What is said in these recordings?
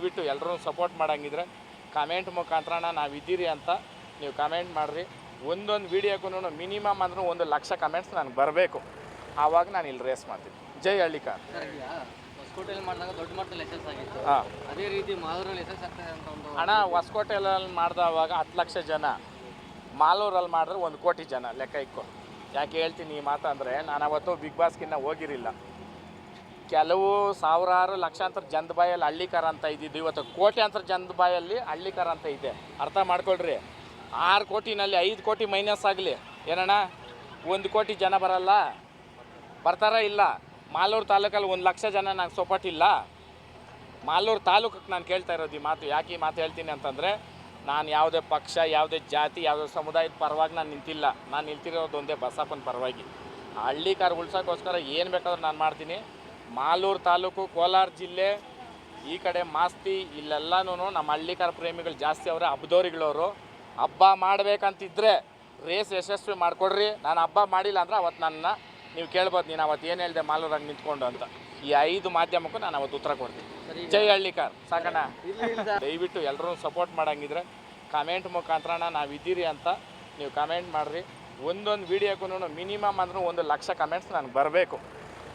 ದಯವಿಟ್ಟು ಎಲ್ಲರೂ support ಮಾಡಂಗಿದ್ರೆ comment ಮುಖಾಂತರ ನಾವು ಇದ್ದೀರಿ ಅಂತ ನೀವು ಕಮೆಂಟ್ ಮಾಡಿರಿ. ಒಂದೊಂದು ವೀಡಿಯೋಕ್ಕೂ ಮಿನಿಮಮ್ ಅಂದ್ರೂ 1,00,000 ಕಮೆಂಟ್ಸ್ ನನಗೆ ಬರಬೇಕು. ಆವಾಗ ನಾನು ಇಲ್ಲಿ ರೇಸ್ ಮಾಡ್ತೀನಿ. ಜೈ ಹಳ್ಳಿಕಾರ್. ಹೊಸಕೋಟೆಯಲ್ಲಿ ಮಾಡಿದಾಗ ದೊಡ್ಡ ಮಟ್ಟದಲ್ಲಿ ಯಶಸ್ಸು ಆಗಿತ್ತು. ಅದೇ ರೀತಿ ಮಾಲೂರಲ್ಲಿ ಯಶಸ್ಸು ಆಗ್ತದೆ ಅಂತ ಒಂದು ಹಣ ಹೊಸಕೋಟೆಯಲ್ಲಿ ಮಾಡಿದವಾಗ 10 ಲಕ್ಷ ಜನ, ಮಾಲೂರಲ್ಲಿ ಮಾಡಿದ್ರೆ 1 ಕೋಟಿ ಜನ ಲೆಕ್ಕ ಇಕ್ಕೋ. ಯಾಕೆ ಹೇಳ್ತೀನಿ ಈ ಮಾತು ಅಂದರೆ, ನಾನು ಅವತ್ತು ಬಿಗ್ ಬಾಸ್ಗಿನ್ನ ಹೋಗಿರಲಿಲ್ಲ. ಕೆಲವು ಸಾವಿರಾರು ಲಕ್ಷಾಂತರ ಜನದ ಬಾಯಲ್ಲಿ ಹಳ್ಳಿಕಾರ ಅಂತ ಇದ್ದಿದ್ದು ಇವತ್ತು ಕೋಟ್ಯಾಂತರ ಜನದ ಬಾಯಲ್ಲಿ ಹಳ್ಳಿಕಾರ ಅಂತ ಇದೆ. ಅರ್ಥ ಮಾಡ್ಕೊಳ್ರಿ. 6 ಕೋಟಿನಲ್ಲಿ 5 ಕೋಟಿ ಮೈನಸ್ ಆಗಲಿ ಏನಣ್ಣ, 1 ಕೋಟಿ ಜನ ಬರಲ್ಲ, ಬರ್ತಾರ ಇಲ್ಲ? ಮಾಲೂರು ತಾಲೂಕಲ್ಲಿ 1 ಲಕ್ಷ ಜನ ನಂಗೆ ಸಪೋರ್ಟ್ ಇಲ್ಲ. ಮಾಲೂರು ತಾಲೂಕಕ್ಕೆ ನಾನು ಕೇಳ್ತಾ ಇರೋದು ಈ ಮಾತು. ಯಾಕೆ ಈ ಮಾತು ಹೇಳ್ತೀನಿ ಅಂತಂದರೆ, ನಾನು ಯಾವುದೇ ಪಕ್ಷ, ಯಾವುದೇ ಜಾತಿ, ಯಾವುದೇ ಸಮುದಾಯದ ಪರವಾಗಿ ನಾನು ನಿಂತಿಲ್ಲ. ನಾನು ನಿಲ್ತಿರೋದು ಒಂದೇ ಬಸಪ್ಪನ ಪರವಾಗಿ. ಹಳ್ಳಿಕಾರ ಉಳ್ಸೋಕ್ಕೋಸ್ಕರ ಏನು ಬೇಕಾದ್ರೂ ನಾನು ಮಾಡ್ತೀನಿ. ಮಾಲೂರು ತಾಲೂಕು, ಕೋಲಾರ ಜಿಲ್ಲೆ, ಈ ಕಡೆ ಮಾಸ್ತಿ, ಇಲ್ಲೆಲ್ಲನೂ ನಮ್ಮ ಹಳ್ಳಿಕಾರ ಪ್ರೇಮಿಗಳು ಜಾಸ್ತಿ ಅವರೇ, ಹಬ್ಬದವ್ರಿಗಳವರು. ಹಬ್ಬ ಮಾಡಬೇಕಂತಿದ್ರೆ ರೇಸ್ ಯಶಸ್ವಿ ಮಾಡಿಕೊಡ್ರಿ. ನಾನು ಹಬ್ಬ ಮಾಡಿಲ್ಲ ಅಂದ್ರೆ ಅವತ್ತು ನನ್ನ ನೀವು ಕೇಳ್ಬೋದು, ನೀನು ಅವತ್ತು ಏನು ಹೇಳಿದೆ ಮಾಲೂರಾಗಿ ನಿಂತ್ಕೊಂಡು ಅಂತ. ಈ 5 ಮಾಧ್ಯಮಕ್ಕೂ ನಾನು ಅವತ್ತು ಉತ್ತರ ಕೊಡ್ತೀನಿ. ಜೈ ಹಳ್ಳಿಕಾರ್. ಸಾಕಣ್ಣ. ದಯವಿಟ್ಟು ಎಲ್ಲರೂ ಸಪೋರ್ಟ್ ಮಾಡಂಗಿದ್ರೆ ಕಮೆಂಟ್ ಮುಖಾಂತರ ನಾವು ಇದ್ದೀರಿ ಅಂತ ನೀವು ಕಮೆಂಟ್ ಮಾಡಿರಿ. ಒಂದೊಂದು ವೀಡಿಯೋಕ್ಕೂ ಮಿನಿಮಮ್ ಅಂದ್ರೂ 1,00,000 ಕಮೆಂಟ್ಸ್ ನನಗೆ ಬರಬೇಕು.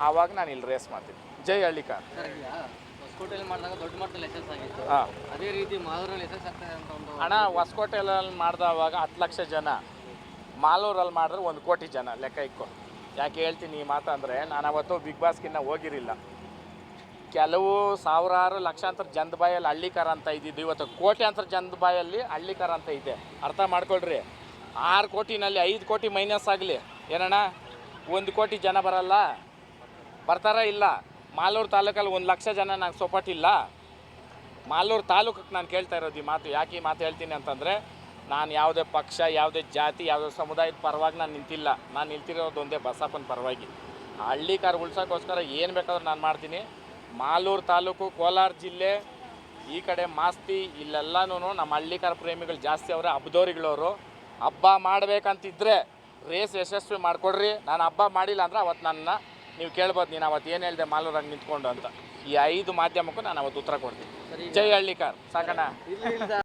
ಆವಾಗ ನಾನು ಇಲ್ಲಿ ರೇಸ್ ಮಾಡ್ತೀನಿ. ಜೈ ಹಳ್ಳಿಕಾರ್. ಹೊಸಕೋಟೆಯಲ್ಲಿ ಮಾಡಿದಾಗ ದೊಡ್ಡ ಮಟ್ಟದಲ್ಲಿ ಯಶಸ್ಸು ಆಗಿತ್ತು. ಅದೇ ರೀತಿ ಮಾಲೂರಲ್ಲಿ ಯಶಸ್ಸು ಆಗ್ತದೆ ಅಂತ ಒಂದು ಹಣ ಹೊಸಕೋಟೆಯಲ್ಲಿ ಮಾಡಿದವಾಗ 10 ಲಕ್ಷ ಜನ, ಮಾಲೂರಲ್ಲಿ ಮಾಡಿದ್ರೆ 1 ಕೋಟಿ ಜನ ಲೆಕ್ಕ ಇಕ್ಕೋ. ಯಾಕೆ ಹೇಳ್ತೀನಿ ಈ ಮಾತು ಅಂದರೆ, ನಾನು ಅವತ್ತು ಬಿಗ್ ಬಾಸ್ಗಿನ್ನ ಹೋಗಿರಲಿಲ್ಲ. ಕೆಲವು ಸಾವಿರಾರು ಲಕ್ಷಾಂತರ ಜನದ ಬಾಯಲ್ಲಿ ಹಳ್ಳಿಕಾರ ಅಂತ ಇದ್ದಿದ್ದು ಇವತ್ತು ಕೋಟ್ಯಾಂತರ ಜನದ ಬಾಯಲ್ಲಿ ಹಳ್ಳಿಕಾರ ಅಂತ ಇದೆ. ಅರ್ಥ ಮಾಡ್ಕೊಳ್ರಿ. 6 ಕೋಟಿನಲ್ಲಿ 5 ಕೋಟಿ ಮೈನಸ್ ಆಗಲಿ ಏನಣ್ಣ, 1 ಕೋಟಿ ಜನ ಬರಲ್ಲ, ಬರ್ತಾರ ಇಲ್ಲ? ಮಾಲೂರು ತಾಲೂಕಲ್ಲಿ 1 ಲಕ್ಷ ಜನ ನಂಗೆ ಸಪೋರ್ಟ್ ಇಲ್ಲ. ಮಾಲೂರು ತಾಲೂಕಕ್ಕೆ ನಾನು ಕೇಳ್ತಾ ಇರೋದು ಈ ಮಾತು. ಯಾಕೆ ಈ ಮಾತು ಹೇಳ್ತೀನಿ ಅಂತಂದರೆ, ನಾನು ಯಾವುದೇ ಪಕ್ಷ, ಯಾವುದೇ ಜಾತಿ, ಯಾವುದೇ ಸಮುದಾಯದ ಪರವಾಗಿ ನಾನು ನಿಂತಿಲ್ಲ. ನಾನು ನಿಲ್ತಿರೋದು ಒಂದೇ ಬಸಪ್ಪನ ಪರವಾಗಿ. ಹಳ್ಳಿಕಾರ ಉಳ್ಸೋಕ್ಕೋಸ್ಕರ ಏನು ಬೇಕಾದ್ರೂ ನಾನು ಮಾಡ್ತೀನಿ. ಮಾಲೂರು ತಾಲೂಕು, ಕೋಲಾರ ಜಿಲ್ಲೆ, ಈ ಕಡೆ ಮಾಸ್ತಿ, ಇಲ್ಲೆಲ್ಲನೂ ನಮ್ಮ ಹಳ್ಳಿಕಾರ ಪ್ರೇಮಿಗಳು ಜಾಸ್ತಿ ಅವರೇ, ಹಬ್ಬದವ್ರಿಗಳವರು. ಹಬ್ಬ ಮಾಡಬೇಕಂತಿದ್ರೆ ರೇಸ್ ಯಶಸ್ವಿ ಮಾಡಿಕೊಡ್ರಿ. ನಾನು ಹಬ್ಬ ಮಾಡಿಲ್ಲ ಅಂದ್ರೆ ಅವತ್ತು ನನ್ನ ನೀವು ಕೇಳ್ಬೋದು, ನೀನು ಅವತ್ತು ಏನು ಹೇಳಿದೆ ಮಾಲೂರಾಗಿ ನಿಂತ್ಕೊಂಡು ಅಂತ. ಈ 5 ಮಾಧ್ಯಮಕ್ಕೂ ನಾನು ಅವತ್ತು ಉತ್ತರ ಕೊಡ್ತೀನಿ. ಜೈ ಹಳ್ಳಿಕಾರ್. ಸಾಕಣ್ಣ.